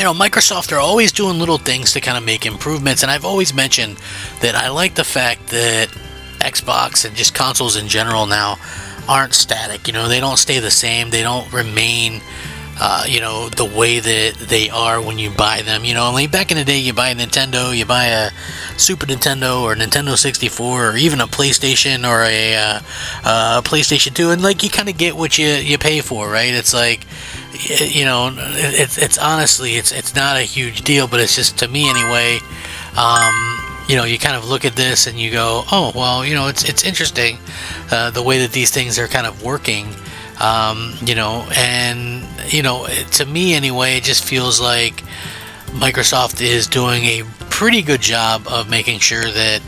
Microsoft are always doing little things to kind of make improvements, and I've always mentioned that I like the fact that Xbox and just consoles in general now aren't static. They don't stay the same. They don't remain the way that they are when you buy them. Like back in the day, you buy a Nintendo, you buy a Super Nintendo or Nintendo 64 or even a PlayStation or a PlayStation 2, and like you kind of get what you pay for, right? It's like, it's honestly, it's not a huge deal, but it's just, to me anyway, you kind of look at this and you go, oh, well, it's interesting, the way that these things are kind of working. To me anyway, it just feels like Microsoft is doing a pretty good job of making sure that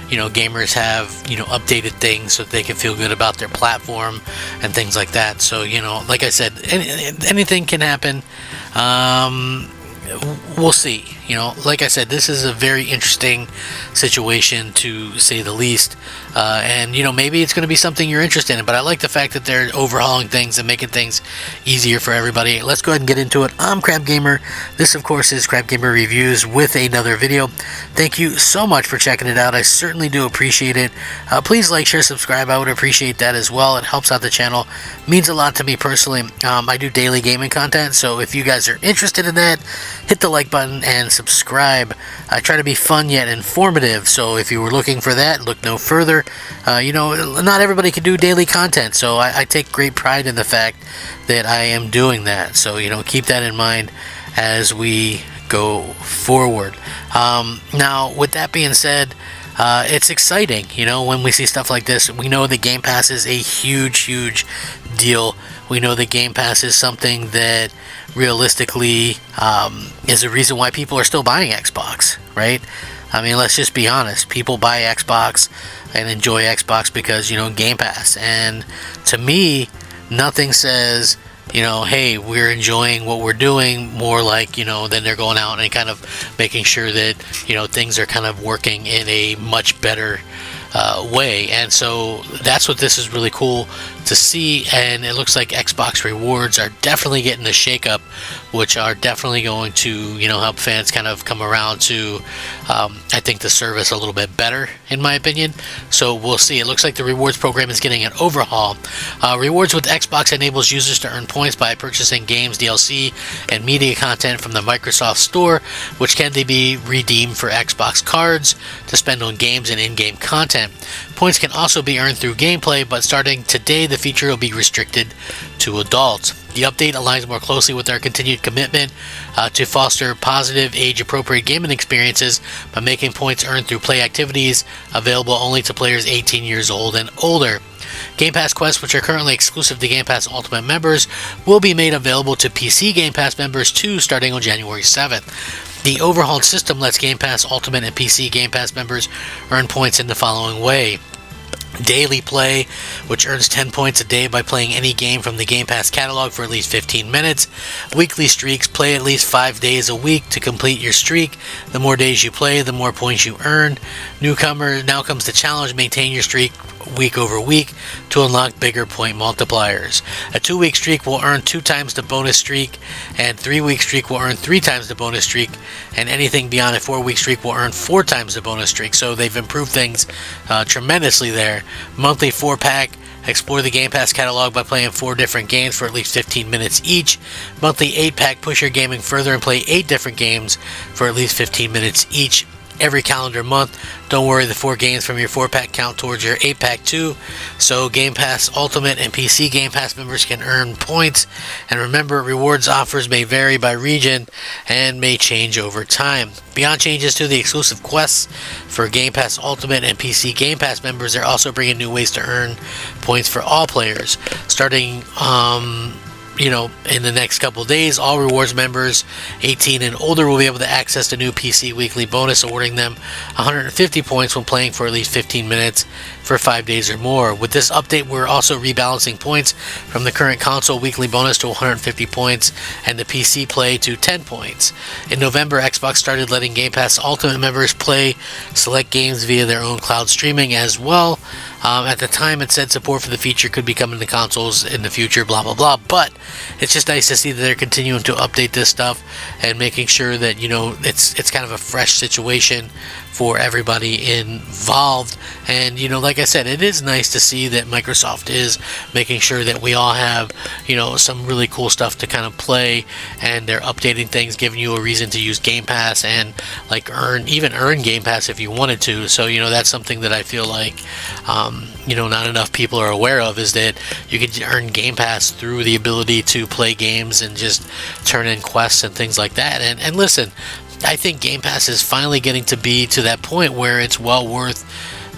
gamers have updated things so that they can feel good about their platform and things like that. So like I said, anything can happen. We'll see. Like I said, this is a very interesting situation, to say the least. And maybe it's going to be something you're interested in, but I like the fact that they're overhauling things and making things easier for everybody. Let's go ahead and get into it. I'm Crab Gamer. This, of course, is Crab Gamer Reviews with another video. Thank you so much for checking it out. I certainly do appreciate it. Please like, share, subscribe. I would appreciate that as well. It helps out the channel. Means a lot to me personally. I do daily gaming content, so if you guys are interested in that, hit the like button and subscribe. I try to be fun yet informative, so if you were looking for that, look no further. Not everybody can do daily content, so I take great pride in the fact that I am doing that. So keep that in mind as we go forward. Now, with that being said, it's exciting, when we see stuff like this. We know that Game Pass is a huge deal. We know that Game Pass is something that realistically is a reason why people are still buying Xbox, right? I mean, let's just be honest. People buy Xbox and enjoy Xbox because, Game Pass. And to me, nothing says, hey, we're enjoying what we're doing more like, then they're going out and kind of making sure that, things are kind of working in a much better way. And so that's what this is really cool to see, and it looks like Xbox rewards are definitely getting a shakeup, which are definitely going to help fans kind of come around to I think the service a little bit better, in my opinion. So we'll see. It looks like the rewards program is getting an overhaul. Rewards with Xbox enables users to earn points by purchasing games, DLC, and media content from the Microsoft Store, which can be redeemed for Xbox cards to spend on games and in-game content. Points can also be earned through gameplay, but starting today, the feature will be restricted to adults. The update aligns more closely with our continued commitment to foster positive, age-appropriate gaming experiences by making points earned through play activities available only to players 18 years old and older. Game Pass quests, which are currently exclusive to Game Pass Ultimate members, will be made available to PC Game Pass members too, starting on January 7th. The overhauled system lets Game Pass Ultimate and PC Game Pass members earn points in the following way. Daily play, which earns 10 points a day by playing any game from the Game Pass catalog for at least 15 minutes. Weekly streaks, play at least 5 days a week to complete your streak. The more days you play, the more points you earn. Newcomer, now comes the challenge, maintain your streak week over week to unlock bigger point multipliers. A 2-week streak will earn 2 times the bonus streak, and 3-week streak will earn 3 times the bonus streak, and anything beyond a 4-week streak will earn 4 times the bonus streak. So they've improved things tremendously there. Monthly 4-pack, explore the Game Pass catalog by playing 4 different games for at least 15 minutes each. Monthly 8-pack, push your gaming further and play 8 different games for at least 15 minutes each. Every calendar month. Don't worry, the 4 games from your 4-pack count towards your 8-pack too. So Game Pass Ultimate and PC Game Pass members can earn points. And remember, rewards offers may vary by region and may change over time. Beyond changes to the exclusive quests for Game Pass Ultimate and PC Game Pass members, they're also bringing new ways to earn points for all players. Starting in the next couple of days, all rewards members 18 and older will be able to access the new PC weekly bonus, awarding them 150 points when playing for at least 15 minutes for 5 days or more. With this update, we're also rebalancing points from the current console weekly bonus to 150 points and the PC play to 10 points. In November, Xbox started letting Game Pass Ultimate members play select games via their own cloud streaming as well. At the time, it said support for the feature could be coming to consoles in the future, blah blah blah. But it's just nice to see that they're continuing to update this stuff and making sure that it's kind of a fresh situation for everybody involved. And like I said, it is nice to see that Microsoft is making sure that we all have some really cool stuff to kind of play, and they're updating things, giving you a reason to use Game Pass and like earn Game Pass if you wanted to. So that's something that I feel like not enough people are aware of, is that you can earn Game Pass through the ability to play games and just turn in quests and things like that. And listen, I think Game Pass is finally getting to be to that point where it's well worth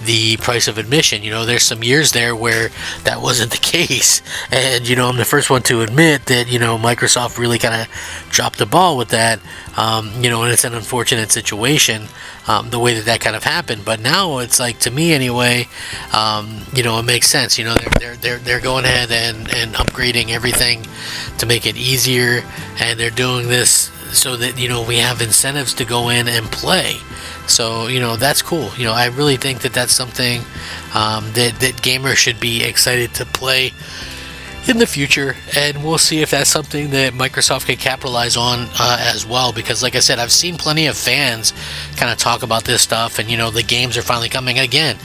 the price of admission. There's some years there where that wasn't the case, and I'm the first one to admit that Microsoft really kind of dropped the ball with that. And it's an unfortunate situation, the way that kind of happened. But now it's like, to me anyway, it makes sense. They're going ahead and upgrading everything to make it easier, and they're doing this so that we have incentives to go in and play. So that's cool. I really think that that's something that gamers should be excited to play in the future, and we'll see if that's something that Microsoft can capitalize on as well, because like I said, I've seen plenty of fans kind of talk about this stuff, and the games are finally coming. Again,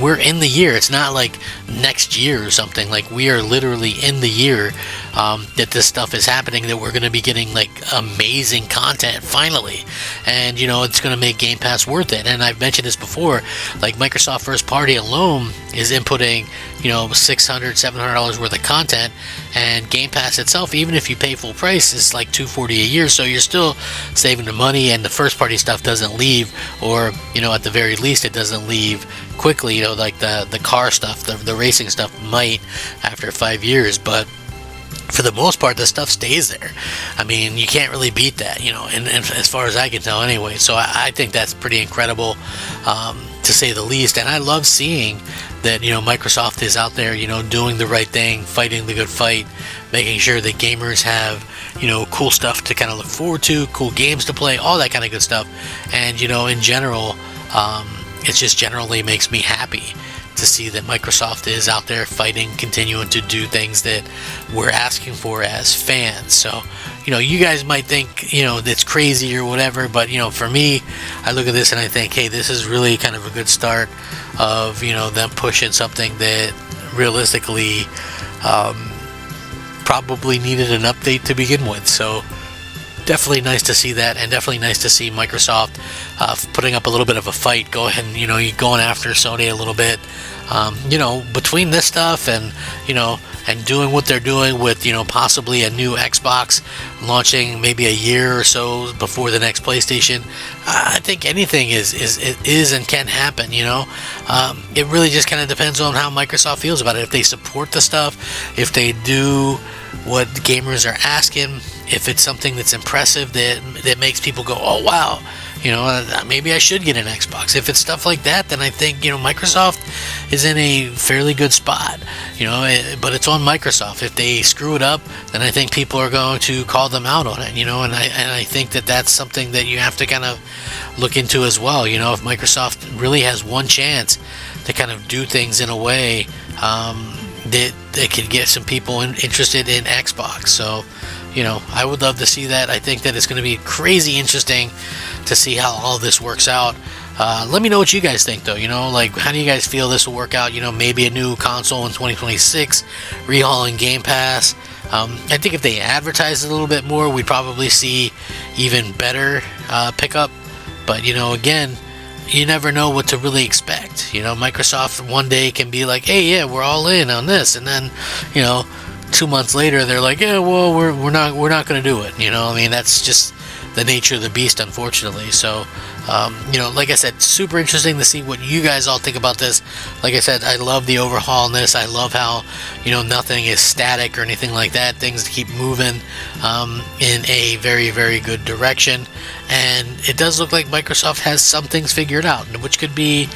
we're in the year. It's not like next year or something. Like, we are literally in the year that this stuff is happening, that we're going to be getting like amazing content finally, and it's going to make Game Pass worth it. And I've mentioned this before, like Microsoft first party alone is inputting $600-$700 worth of content, and Game Pass itself, even if you pay full price, is like $240 a year. So you're still saving the money, and the first party stuff doesn't leave, or at the very least it doesn't leave quickly. Like the car stuff, the racing stuff might after 5 years, but for the most part the stuff stays there. I mean, you can't really beat that, and as far as I can tell anyway. So I think that's pretty incredible, to say the least. And I love seeing that Microsoft is out there doing the right thing, fighting the good fight, making sure that gamers have cool stuff to kind of look forward to, cool games to play, all that kind of good stuff. And in general, it just generally makes me happy to see that Microsoft is out there fighting, continuing to do things that we're asking for as fans. So, you guys might think, that's crazy or whatever, but, for me, I look at this and I think, hey, this is really kind of a good start of, them pushing something that realistically probably needed an update to begin with. So, definitely nice to see that, and definitely nice to see Microsoft putting up a little bit of a fight, going after Sony a little bit, between this stuff and and doing what they're doing with possibly a new Xbox launching maybe a year or so before the next PlayStation. I think anything is and can happen. It really just kind of depends on how Microsoft feels about it. If they support the stuff, if they do what gamers are asking, if it's something that's impressive that makes people go, oh wow, maybe I should get an Xbox. If it's stuff like that, then I think Microsoft is in a fairly good spot. But it's on Microsoft. If they screw it up, then I think people are going to call them out on it. And I think that that's something that you have to kind of look into as well. If Microsoft really has one chance to kind of do things in a way that could get some people interested in Xbox. So, I would love to see that. I think that it's going to be crazy interesting to see how all this works out. Let me know what you guys think, though. Like, how do you guys feel this will work out? Maybe a new console in 2026, rehauling Game Pass. I think if they advertise it a little bit more, we'd probably see even better pickup. But, again, you never know what to really expect. Microsoft one day can be like, hey, yeah, we're all in on this, and then 2 months later they're like, yeah, well, we're not going to do it. That's just the nature of the beast, unfortunately. So like I said, super interesting to see what you guys all think about this. Like I said, I love the overhaul in this. I love how nothing is static or anything like that. Things keep moving in a very, very good direction, and it does look like Microsoft has some things figured out, which could be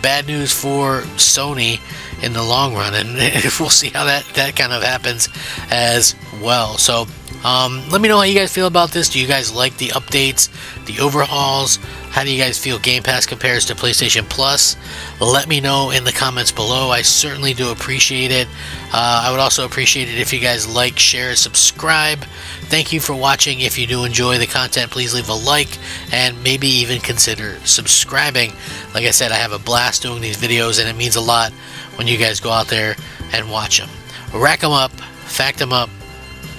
bad news for Sony in the long run, and we'll see how that kind of happens as well. So Let me know how you guys feel about this. Do you guys like the updates, the overhauls? How do you guys feel Game Pass compares to PlayStation Plus? Let me know in the comments below. I certainly do appreciate it. I would also appreciate it if you guys like, share, subscribe. Thank you for watching. If you do enjoy the content, please leave a like and maybe even consider subscribing. Like I said, I have a blast doing these videos, and it means a lot when you guys go out there and watch them. Rack them up, fact them up,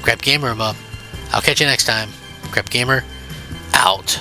Crap Gamer 'em up. I'll catch you next time. Crap Gamer out.